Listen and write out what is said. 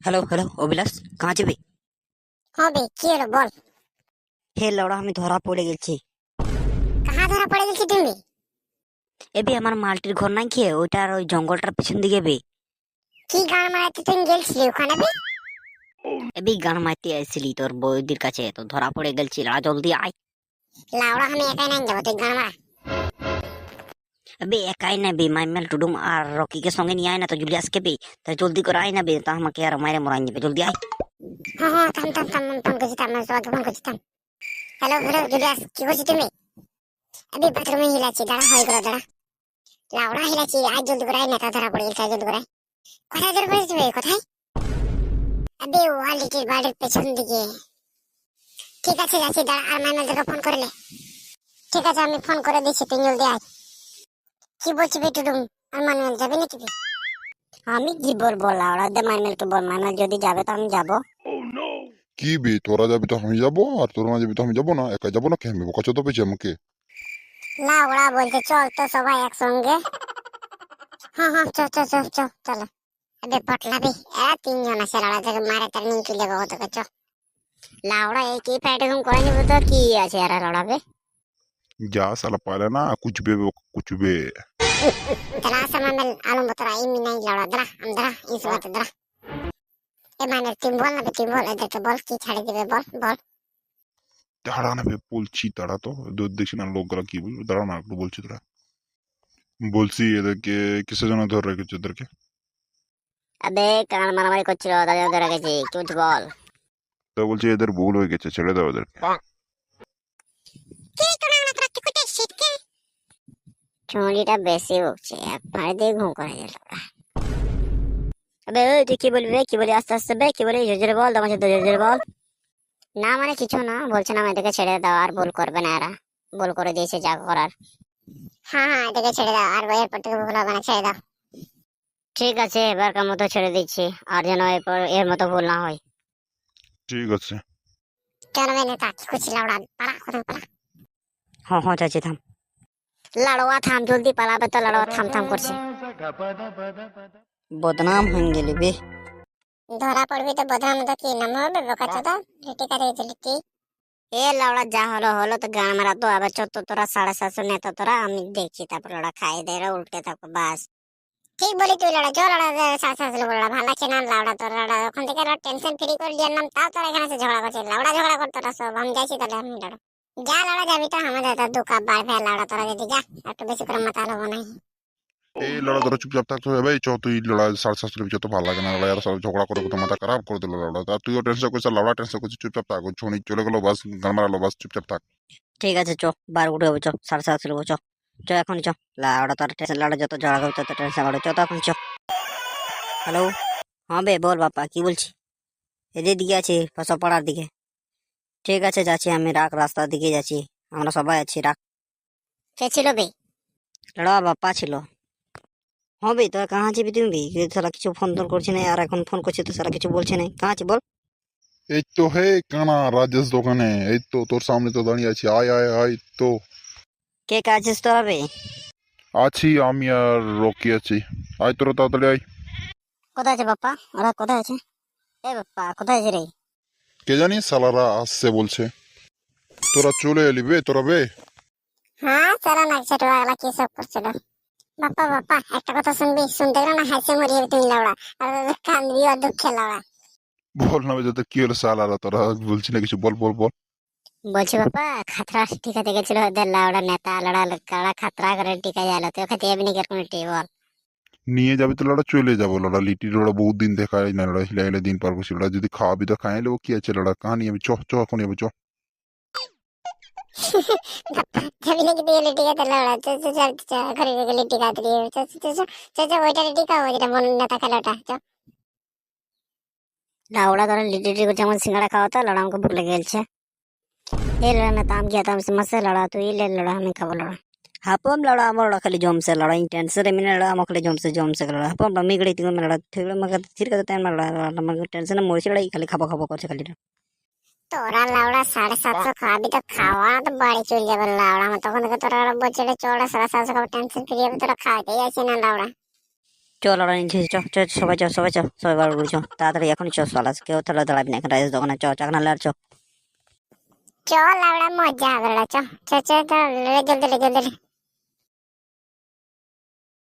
Hello hello অভিলাষ, কাঁ যাবে? হবে কি হলো বল। হে লড়া, আমি ধরা পড়ে গেছি। কাহা ধরা পড়ে গেছি তুমি? এবে আমার মালটির ঘর নাই খেয়ে ওইটার ওই জঙ্গলটার পেছন দিকে বে। কি গান মারাতে তুমি গেলছিলি ওখানে বে? এবি গান মারতে আসছিলি তোর বৌদির কাছে, তো ধরা পড়ে গেছি। লড়া জলদি আয়। লাউড়া আমি একাই নাই যাবো, তুই গান মারা। এবে একাই না বে, মাইমেল টুডুম আর রকিকে সঙ্গে নিয়ে আয় না, তো জুলিয়াসকে বে। তাই জলদি করে আয় না বে, তা আমাকে আর মাইরে মরাই নেবে। জলদি আয়। হ্যাঁ হ্যাঁ, থাম থাম থাম, আমি ফোন করছি, থাম, আমি তোমাকে ফোন করছি, থাম। হ্যালো হ্যালো জুলিয়াস, কি করছি তুমি? আমি বাথরুমে হিলাচ্ছি, দাঁড়া হয়ে গেল, দাঁড়া। লাউড়া হিলাচ্ছি, আজ জলদি করে আয়, নেতা ধরা পড়ে গেছে, আজ জলদি করে আয়। কোথায় ধরে পড়েছি বে, কোথায়? আবে ওয়ালিটির বাড়ির পেছন দিকে। ঠিক আছে যাচ্ছি, দাঁড়া, আর মাইনালকে ফোন করে নে। ঠিক আছে, আমি ফোন করে দিচ্ছি, তুই জলদি আয়। কি বলছি বে টুডুম, আর মাইনাল যাবে নাকি বে? আমি কি বলবো লাউড়া, দে মাইমেলকে বল, মাইমেল যদি যাবে তো আমি যাবো। কি বে, তোরা যাবি তো আমি যাবো, আর তোরা না যাবি তো আমি যাবো না? একা যাবো না কে? আমি বোকা চোদা পেয়েছি আমাকে? লাউড়া বলছে চল তো সবাই একসঙ্গে। হ্যাঁ হ্যাঁ, চল চল চল চল চলো। আবে পটলাবি, এরা তিনজন আছে, লাউড়া থেকে মারে তার নিয়ে তুলে দেবো তোকে, চ। লাউড়া এই কি প্যাট এরকম করে নিবো তো কি আছে এরা লাউড়াবে। যা সালা পালে না কুচবে কুচবে। দাঁড়া সামনে আলম বতরা ইমি নাই লাউড়া, দাঁড়া আমি দাঁড়া ইস বাত দাঁড়া। এ মানে তুই বল না বে, তুই বল, এদেরকে বল কি ছাড়ে দিবে, বল বল। দাঁড়া না বে, বলছি দাঁড়া তো। দেখছি না লোকগুলা কি বলবে, দাঁড়া না একটু বলছি তোরা। বলছি এদেরকে কিসের জন্য ধরে রেখেছে এদেরকে? আবে কান মারামারি করছিল, তাদের ধরে গেছি। কি বলছি বল। তা বলছি এদের ভুল হয়ে গেছে, ছেড়ে দাও এদেরকে। চুঁড়িটা বেশি উঠছে, একবারে দিয়ে ঘুম করে দিল। আবে ওই তুই কি বলবি বে? কি বলি আস্তে আস্তে বে? কি বলি জোরে জোরে বল, তোমার সাথে জোরে জোরে বল। না মানে কিছু না, বলছে না এদেরকে ছেড়ে দাও, আর ভুল করবে না এরা। ভুল করে দিয়েছে যা করার। হ্যাঁ হ্যাঁ, এদেরকে ছেড়ে দাও, আর এরপর থেকে ভুল হবে না, ছেড়ে দাও। ঠিক আছে, এবারকার মতো ছেড়ে দিচ্ছি, আর যেন এরপর এর মতো ভুল না হয়। ঠিক আছে। কেন বে নেতা, কি করছি লাউড়া, পালা কোথায় পালা। হ্যাঁ হ্যাঁ চাচি থাম। লাড়োয়া থাম, জলদি পালাবে তো। লাড়োয়া থাম থাম করছে। বদনাম হয়ে গেলি বে। ধরা পড়বি তো বোঝার মতো কি নাম হবে, বোকা চোদা। ঠিক আছে তুই। এ লাউড়া যা হলো হলো, তো গান মারা তো আবার চত তোরা 750 নেতা তোরা, আমি দেখছি তারপর ওরা খাই দেয় উল্টে থাকো বাস। ঠিক বলি তুই, লড়া জল লড়া শ্বাস লড়া ভালো লাগছে না লাউড়া, তোর লড়া ওখান থেকে টেনশন ফ্রি করে দিয়ে নাম, তাও তোরা এখানে এসে ঝগড়া করছিস। লাউড়া ঝগড়া করতো তোরা সব, আমি যাইছি তাহলে, আমি লড়া। যা লড়া যাবি তো, আমাদের তো দু কাপ বার ফের লাউড়া, তোরা যদি যা, একটু বেশি করে মাথা হবো নাই। এই লড়া তোরা চুপচাপ থাকতে হবে। এই চ, তুই লড়া শাস্ত্র যত ভালো লাগে না, লড়া আর সব ঝগড়া করে তো মাথা খারাপ করে দিল লড়া। আর তুইও টেনশন করছিস, লড়া টেনশন করছিস, চুপচাপ থাক। ছুনি চলে গেলো বাস, গান মারালো বাস, চুপচাপ থাক। ঠিক আছে চ, বার উঠে হবে, চ 750 লোক, চ চ এখন চ। লাউড়া তোর টেনশন, লাউড়া যত ঝগড়া করছে তত টেনশন করে, চ তো এখন চ। হ্যালো, হ্যাঁ বে বল বাপ্পা, কি বলছি? এদের দিকে আছি, সব পাড়ার দিকে। ঠিক আছে যাচ্ছি আমি, রাখ, রাস্তার দিকে যাচ্ছি, আমরা সবাই আছি, রাখ। কে ছিল বে? লড়া বাপ্পা ছিল। হবে তো, কাহা যাবি তুমি? সারা কিছু ফোন টোন করছি না, আর এখন ফোন করছি তো সারা কিছু বলছে না, কাহা আছি বল। এই তো হে কানা, রাজেশ দোকানে। এই তো তোর সামনে তো দাঁড়িয়ে আছি, আয় আয় আয় তো। কে কাছিস তোরা বে? আছি আমি আর রকি আছি। আয় তোরা তাড়াতাড়ি আয়। কোথায় আছে বাপ্পা? ওরা কোথায় আছে? এ বাপ্পা কোথায় আছে রে? কে জানি, সালারা আসছে বলছে। তোরা চলে এলি বে, তোরা বে। হ্যাঁ চলো না, ছোটবেলা কি সব করছিল। বাপ্পা বাপ্পা, একটা কথা শুনবি, শুনতে গেলে না হাসি মরি যাবে তুমি লাউড়া, আর কান্দবি আর দুঃখে লাউড়া। বল না যাতে কি হলো সালারা, তোরা বলছি না কিছু, বল বল বল। বলছি বাপ্পা, খাতরা টিকাতে গেছিল ওদের লাউড়া নেতা, লড়া কাড়া খাতরা করে টিকা গেল, তো খেতে যাবি না কিরকম টি বল। নিয়ে যাবি তো লড়া, চলে যাবো লড়া। লিটির লড়া বহুত দিন দেখা যায় না লড়া, হিলা হিলা দিন পার করছি লড়া। যদি খাওয়াবি তো খাই নেবো, কি আছে লড়া, কাহানি আমি চ চ এখন যাবো চ। যাবি নাকি তুই লিটিকাতে লাউড়া? চল চল চল চল, ঘরে গিয়ে লিটিকাতে দিয়ে চল চল চল চল চল, ওইটা লিটিকা, ওই যেটা মন নেতা খেলাটা, চল। লাউড়া তোরা লিটি টি করছে, আমার সিঙ্গাড়া খাওয়া তো, লড়া আমাকে ভুক লেগে গেছে। এ লড়া না তাম গিয়া তাম সমস্যা, লড়া তুই ले লড়া, আমি খাবো লড়া। হাপম লড়া আমার লড়া খালি জমছে লড়া, টেনশন এমনি লড়া আমার খালি জমছে জমছে লড়া। হাপম আমি গড়ি তিন লড়া ঠিক মগে থির কথা টাইম লড়া, আমাকে টেনশনে মরছি লড়া, খালি খাবো খাবো করছে খালি। তোরা লাউড়া 750 খাওয়াবি তো খাওয়া, তো বাড়ি চলে যাবে লাউড়া। আমার তখন থেকে তোরা বলছে চড়া 750 খাবো, টেনশন ফ্রি হবে, তোরা খাওয়াতেই আসি না লাউড়া। চ লাউড়া নিচে চ চ সবাই চ সবাই চ সবাই বার করে চ তাড়াতাড়ি এখনই চ সালা কেউ তাহলে দাঁড়াবি না এখানে রাইস দোকানে চ চাকনা লার চ চ লাউড়া মজা হবে চ চ চ চ জলদি জলদি